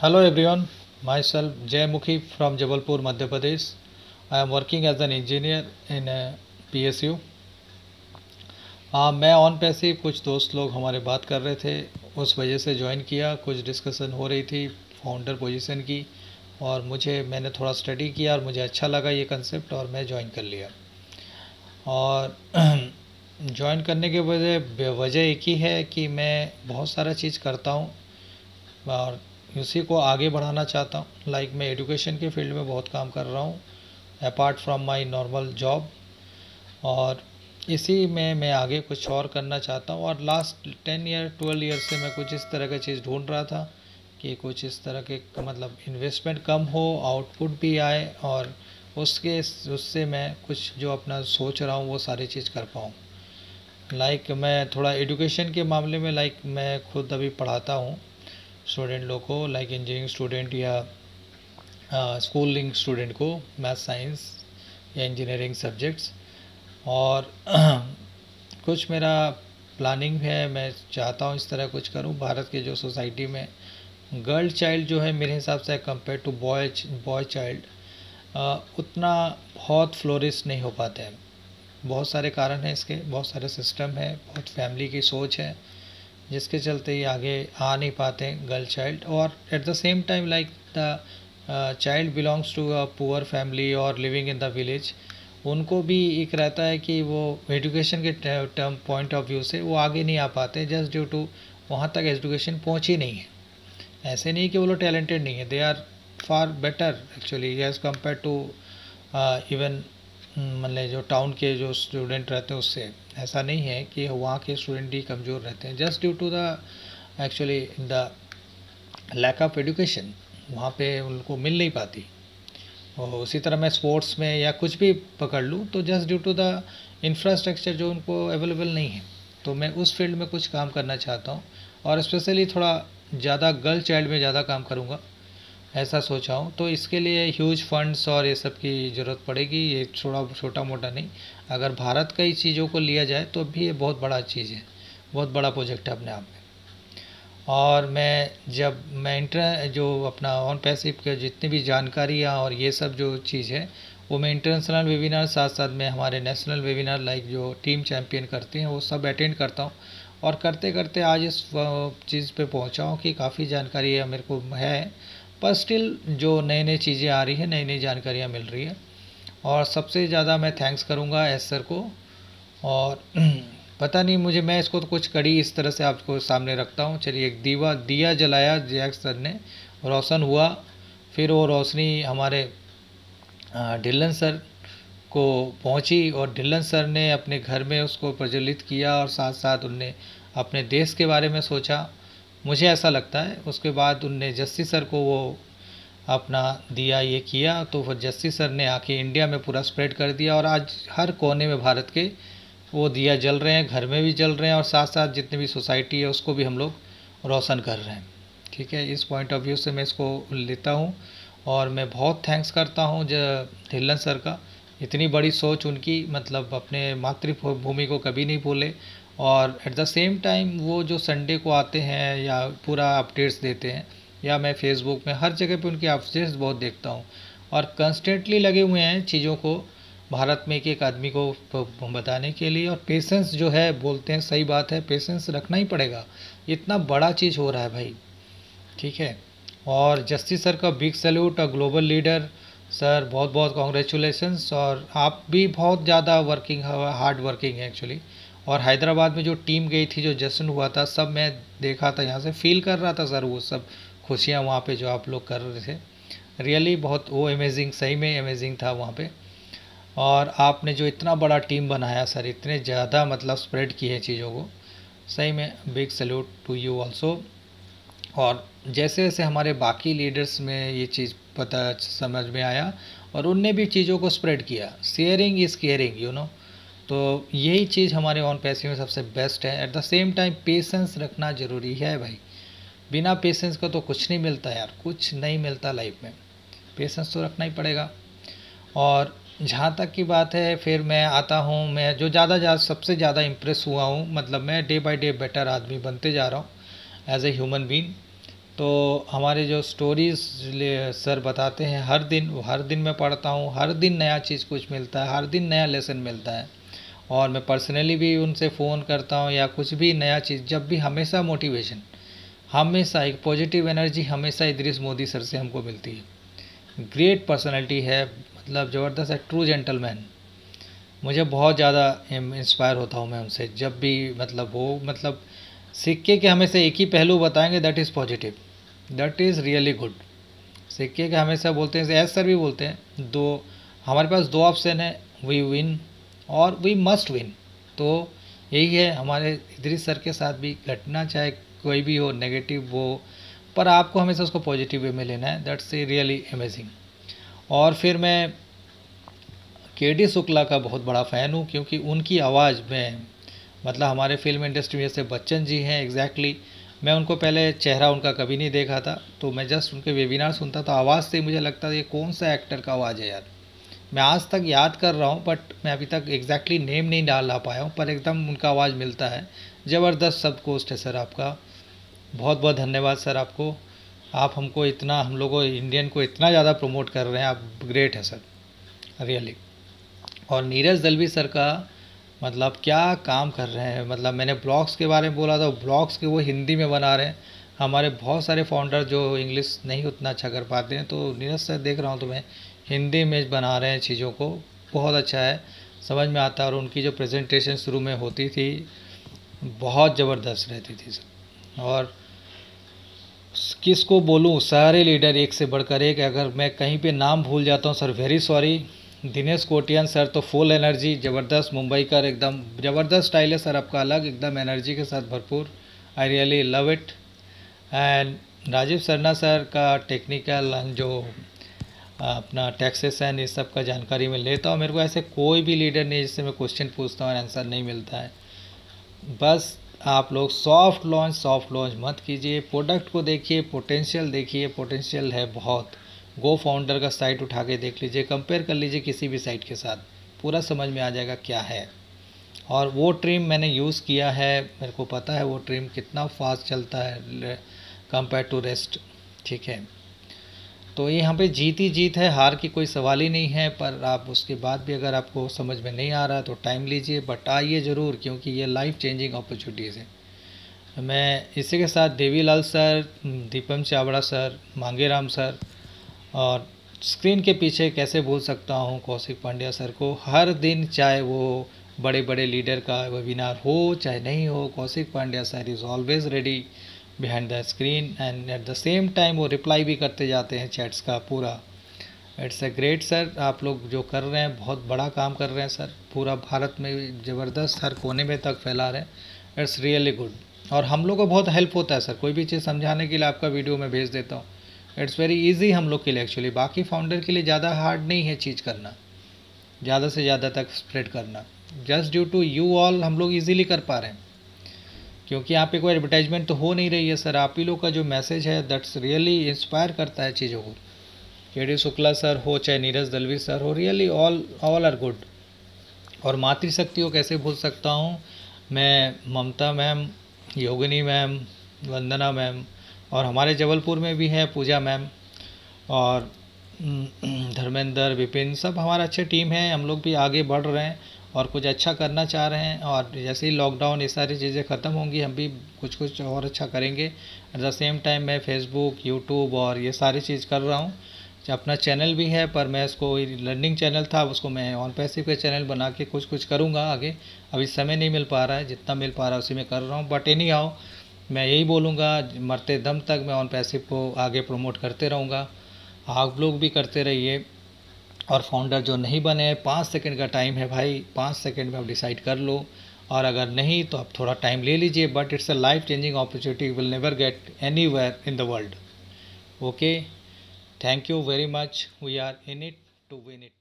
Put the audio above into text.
Hello everyone, myself Jay Mukhi from Jabalpur, Madhya Pradesh. I am working as an engineer in PSU. मैं on passive कुछ दोस्त लोग हमारे बात कर रहे थे, उस वजह से ज्वाइन किया। कुछ डिस्कशन हो रही थी फाउंडर पोजीशन की, और मैंने थोड़ा स्टडी किया और मुझे अच्छा लगा ये कंसेप्ट, और मैं ज्वाइन कर लिया। और ज्वाइन करने के वजह एक ही है कि मैं बहुत सारा चीज़ करता हूँ और उसी को आगे बढ़ाना चाहता हूँ। मैं एजुकेशन के फील्ड में बहुत काम कर रहा हूँ apart from my normal job, और इसी में मैं आगे कुछ और करना चाहता हूँ। और लास्ट 10 ईयर 12 ईयर से मैं कुछ इस तरह की चीज़ ढूंढ रहा था कि कुछ इस तरह के इन्वेस्टमेंट कम हो, आउटपुट भी आए, और उससे मैं कुछ जो अपना सोच रहा हूँ वो सारी चीज़ कर पाऊँ। मैं थोड़ा एजुकेशन के मामले में मैं खुद अभी पढ़ाता हूँ स्टूडेंट लोग को, इंजीनियरिंग स्टूडेंट या स्कूलिंग स्टूडेंट को, मैथ साइंस या इंजीनियरिंग सब्जेक्ट्स। और कुछ मेरा प्लानिंग है, मैं चाहता हूँ इस तरह कुछ करूँ। भारत के जो सोसाइटी में गर्ल चाइल्ड जो है, मेरे हिसाब से कंपेयर टू बॉय चाइल्ड उतना बहुत फ्लोरिश नहीं हो पाते हैं। बहुत सारे कारण हैं इसके, बहुत सारे सिस्टम है, बहुत फैमिली की सोच है जिसके चलते ये आगे आ नहीं पाते गर्ल चाइल्ड। और at the same time the child belongs to a poor family और लिविंग इन द विलेज, उनको भी एक रहता है कि वो एजुकेशन के टर्म पॉइंट ऑफ व्यू से वो आगे नहीं आ पाते, जस्ट ड्यू टू वहाँ तक एजुकेशन पहुँची नहीं है। ऐसे नहीं कि वो लोग टैलेंटेड नहीं है, they are far better actually as compare to even मतलब जो टाउन के जो स्टूडेंट रहते हैं उससे। ऐसा नहीं है कि वहाँ के स्टूडेंट ही कमज़ोर रहते हैं, just due to the actually the lack of education, वहाँ पे उनको मिल नहीं पाती। और उसी तरह मैं स्पोर्ट्स में या कुछ भी पकड़ लूँ तो just due to the infrastructure जो उनको अवेलेबल नहीं है। तो मैं उस फील्ड में कुछ काम करना चाहता हूँ, और स्पेशली थोड़ा ज़्यादा गर्ल चाइल्ड में ज़्यादा काम करूँगा, ऐसा सोचा हूँ। तो इसके लिए ह्यूज फंड्स और ये सब की ज़रूरत पड़ेगी, ये थोड़ा छोटा मोटा नहीं। अगर भारत का ही चीज़ों को लिया जाए तो भी ये बहुत बड़ा चीज़ है, बहुत बड़ा प्रोजेक्ट है अपने आप में। और मैं इंटर जो अपना ऑन पैसिव के जितनी भी जानकारियाँ और ये सब जो चीज़ है, वो मैं इंटरनेशनल वेबिनार साथ साथ में हमारे नेशनल वेबिनार जो टीम चैम्पियन करते हैं वो सब अटेंड करता हूँ। और करते करते आज इस चीज़ पे पहुँचा हूँ कि काफ़ी जानकारी मेरे को है, पर स्टिल जो नई नई चीज़ें आ रही है, नई नई जानकारियाँ मिल रही है। और सबसे ज़्यादा मैं थैंक्स करूँगा एस सर को। और पता नहीं मुझे, मैं इसको तो कुछ कड़ी इस तरह से आपको सामने रखता हूँ। चलिए, एक दिया जलाया जैक सर ने, रोशन हुआ। फिर वो रोशनी हमारे ढिल्लन सर को पहुँची, और ढिल्लन सर ने अपने घर में उसको प्रज्वलित किया, और साथ साथ उनने अपने देश के बारे में सोचा, मुझे ऐसा लगता है। उसके बाद उनने जस्सी सर को वो अपना दिया ये किया, तो फिर जस्सी सर ने आके इंडिया में पूरा स्प्रेड कर दिया, और आज हर कोने में भारत के वो दिया जल रहे हैं, घर में भी जल रहे हैं, और साथ साथ जितनी भी सोसाइटी है उसको भी हम लोग रोशन कर रहे हैं। ठीक है, इस पॉइंट ऑफ व्यू से मैं इसको लेता हूँ। और मैं बहुत थैंक्स करता हूँ ढिल्लन सर का, इतनी बड़ी सोच उनकी, अपने मातृभूमि को कभी नहीं भूले। और एट द सेम टाइम वो जो संडे को आते हैं या पूरा अपडेट्स देते हैं, या मैं फेसबुक में हर जगह पे उनकी अपडेट्स बहुत देखता हूँ, और कंस्टेंटली लगे हुए हैं चीज़ों को भारत में एक आदमी को बताने के लिए। और पेशेंस जो है, बोलते हैं सही बात है, पेशेंस रखना ही पड़ेगा, इतना बड़ा चीज़ हो रहा है भाई। ठीक है, और जस्टिस सर का बिग सैल्यूट, और ग्लोबल लीडर सर बहुत बहुत कॉन्ग्रेचुलेशंस। और आप भी बहुत ज़्यादा हार्ड वर्किंग है एक्चुअली। और हैदराबाद में जो टीम गई थी, जो जश्न हुआ था, सब मैं देखा था, यहाँ से फील कर रहा था सर, वो सब खुशियाँ वहाँ पे जो आप लोग कर रहे थे, रियली बहुत वो अमेजिंग, सही में अमेजिंग था वहाँ पे। और आपने जो इतना बड़ा टीम बनाया सर, इतने ज़्यादा स्प्रेड की है चीज़ों को, सही में big salute to you also. और जैसे जैसे हमारे बाकी लीडर्स में ये चीज़ पता समझ में आया, और उनने भी चीज़ों को स्प्रेड किया, sharing is caring, you know. तो यही चीज़ हमारे ऑन पैसिव में सबसे बेस्ट है। Eight the same time patience रखना ज़रूरी है भाई, बिना पेशेंस का तो कुछ नहीं मिलता यार, कुछ नहीं मिलता लाइफ में, पेशेंस तो रखना ही पड़ेगा। और जहाँ तक की बात है, फिर मैं आता हूँ, मैं जो सबसे ज़्यादा इम्प्रेस हुआ हूँ, मैं डे बाय डे बेटर आदमी बनते जा रहा हूँ एज ए ह्यूमन बीइंग। तो हमारे जो स्टोरीज सर बताते हैं हर दिन मैं पढ़ता हूँ, हर दिन नया चीज़ कुछ मिलता है, हर दिन नया लेसन मिलता है। और मैं पर्सनली भी उनसे फ़ोन करता हूँ या कुछ भी नया चीज़ जब भी, हमेशा मोटिवेशन, हमेशा एक पॉजिटिव एनर्जी हमेशा इदरीस मोदी सर से हमको मिलती है। ग्रेट पर्सनैलिटी है, मतलब ज़बरदस्त है, ट्रू जेंटलमैन। मुझे बहुत ज़्यादा इंस्पायर होता हूँ मैं उनसे जब भी, मतलब वो, मतलब सिक्के के हमेशा एक ही पहलू बताएंगे, that is positive, that is really good. सिक्के के हमेशा बोलते हैं, एस सर भी बोलते हैं, दो हमारे पास दो ऑप्शन है, वी विन और वी मस्ट विन। तो यही है हमारे इदरीस सर के साथ भी घटना, चाहे कोई भी हो, नेगेटिव हो, पर आपको हमेशा उसको पॉजिटिव वे में लेना है, दैट्स रियली अमेजिंग। और फिर मैं के.डी. शुक्ला का बहुत बड़ा फ़ैन हूँ, क्योंकि उनकी आवाज़ में, मतलब हमारे फिल्म इंडस्ट्री में जैसे बच्चन जी हैं, एग्जैक्टली मैं उनको पहले चेहरा उनका कभी नहीं देखा था, तो मैं जस्ट उनके वेबिनार सुनता था, आवाज़ से मुझे लगता था ये कौन सा एक्टर का आवाज़ है यार। मैं आज तक याद कर रहा हूँ, बट मैं अभी तक एग्जैक्टली नेम नहीं डाल पाया हूँ, पर एकदम उनका आवाज़ मिलता है। ज़बरदस्त सब कोस्ट है सर आपका, बहुत बहुत धन्यवाद सर आपको। आप हमको इतना, हम लोगों इंडियन को इतना ज़्यादा प्रमोट कर रहे हैं, आप ग्रेट है सर, रियली। और नीरज दलवी सर का, मतलब क्या काम कर रहे हैं, मतलब मैंने ब्लॉग्स के बारे में बोला था, ब्लॉग्स के वो हिंदी में बना रहे हैं। हमारे बहुत सारे फाउंडर जो इंग्लिश नहीं उतना अच्छा कर पाते हैं, तो नीरज सर देख रहा हूँ तो मैं हिंदी में बना रहे हैं चीज़ों को, बहुत अच्छा है, समझ में आता है। और उनकी जो प्रेजेंटेशन शुरू में होती थी बहुत ज़बरदस्त रहती थी सर। और किसको बोलूँ, सारे लीडर एक से बढ़कर एक, अगर मैं कहीं पे नाम भूल जाता हूँ sir very sorry. Dinesh Kotian sir तो फुल एनर्जी, ज़बरदस्त, मुंबई का एकदम ज़बरदस्त स्टाइल है सर आपका, अलग एकदम एनर्जी के साथ भरपूर, I really love it. And Rajiv Sarna sir का टेक्निकल जो अपना टैक्सेशन इस सब का जानकारी मैं लेता हूँ। मेरे को ऐसे कोई भी लीडर नहीं जिससे मैं क्वेश्चन पूछता हूँ और आंसर नहीं मिलता है। बस आप लोग सॉफ्ट लॉन्च मत कीजिए, प्रोडक्ट को देखिए, पोटेंशियल देखिए, पोटेंशियल है बहुत। गो फाउंडर का साइट उठा के देख लीजिए, कंपेयर कर लीजिए किसी भी साइट के साथ, पूरा समझ में आ जाएगा क्या है। और वो ट्रिम मैंने यूज़ किया है, मेरे को पता है वो ट्रिम कितना फास्ट चलता है कंपेयर टू रेस्ट, ठीक है। तो यहाँ पे जीत ही जीत है, हार की कोई सवाल ही नहीं है। पर आप उसके बाद भी अगर आपको समझ में नहीं आ रहा तो टाइम लीजिए, बट आइए ज़रूर, क्योंकि ये लाइफ चेंजिंग अपॉर्चुनिटीज़ है। मैं इसी के साथ Devilal sir, Deepam Chavda sir, Mangeram sir, और स्क्रीन के पीछे कैसे भूल सकता हूँ कौशिक पांड्या सर को, हर दिन चाहे वो बड़े बड़े लीडर का वेबिनार हो चाहे नहीं हो, Kaushik Pandya sir is always ready behind the screen, and eight the same time वो रिप्लाई भी करते जाते हैं चैट्स का पूरा। इट्स अ ग्रेट सर, आप लोग जो कर रहे हैं बहुत बड़ा काम कर रहे हैं सर, पूरा भारत में ज़बरदस्त हर कोने में तक फैला रहे हैं, इट्स रियली गुड। और हम लोग को बहुत हेल्प होता है सर, कोई भी चीज़ समझाने के लिए आपका वीडियो मैं भेज देता हूँ, इट्स वेरी इजी हम लोग के लिए एक्चुअली। बाकी फाउंडर के लिए ज़्यादा हार्ड नहीं है चीज़ करना, ज़्यादा से ज़्यादा तक स्प्रेड करना, just due to you all हम लोग ईजिली कर पा रहे हैं, क्योंकि यहाँ पे कोई एडवर्टाइजमेंट तो हो नहीं रही है सर। आप ही लोग का जो मैसेज है दैट्स रियली इंस्पायर करता है चीज़ों को। के.डी. शुक्ला सर हो चाहे नीरज दलवी सर हो, रियली ऑल आर गुड। और मातृशक्ति को कैसे भूल सकता हूँ मैं, ममता मैम, योगिनी मैम, वंदना मैम, और हमारे जबलपुर में भी है पूजा मैम, और धर्मेंद्र, विपिन, सब हमारा अच्छे टीम है। हम लोग भी आगे बढ़ रहे हैं और कुछ अच्छा करना चाह रहे हैं। और जैसे ही लॉकडाउन ये सारी चीज़ें ख़त्म होंगी हम भी कुछ कुछ और अच्छा करेंगे। एट द सेम टाइम मैं फेसबुक, यूट्यूब और ये सारी चीज़ कर रहा हूँ। अपना चैनल भी है, पर मैं इसको लर्निंग चैनल था, उसको मैं ऑन पैसिव का चैनल बना के कुछ कुछ करूँगा आगे। अभी समय नहीं मिल पा रहा है, जितना मिल पा रहा है उसी में कर रहा हूँ। बट एनी हाउ मैं यही बोलूँगा, मरते दम तक मैं ऑन पैसिव को आगे प्रमोट करते रहूँगा, आप लोग भी करते रहिए। और फाउंडर जो नहीं बने, 5 सेकंड का टाइम है भाई, 5 सेकंड में आप डिसाइड कर लो, और अगर नहीं तो आप थोड़ा टाइम ले लीजिए, but it's a life changing opportunity, will never get anywhere in the world. Okay, thank you very much, we are in it to win it.